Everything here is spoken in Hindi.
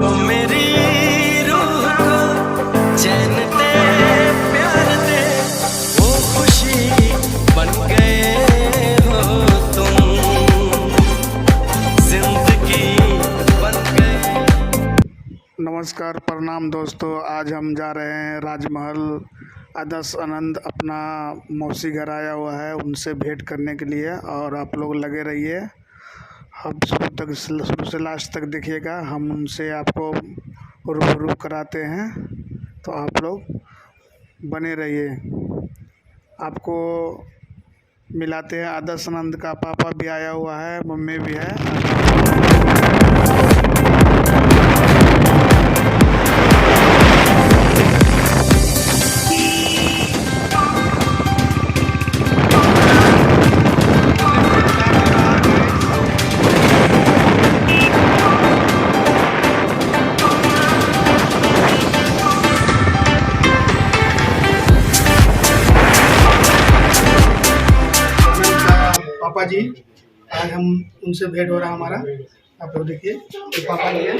ओ मेरी रूह को चैन दे, प्यार दे, वो खुशी बन गए हो तुम, जिंदगी बन गए। नमस्कार, प्रणाम दोस्तों। आज हम जा रहे हैं राजमहल। आदर्श आनंद अपना मौसी घर आया हुआ है, उनसे भेंट करने के लिए। और आप लोग लगे रहिए, हम शुरू से लास्ट तक देखिएगा। हम उनसे आपको रूबरू कराते हैं, तो आप लोग बने रहिए। आपको मिलाते हैं। आदर्श आनंद का पापा भी आया हुआ है, मम्मी भी है। पापा जी, आज हम उनसे भेंट हो रहा है हमारा। आप लोग देखिए, तो पापा जी हैं।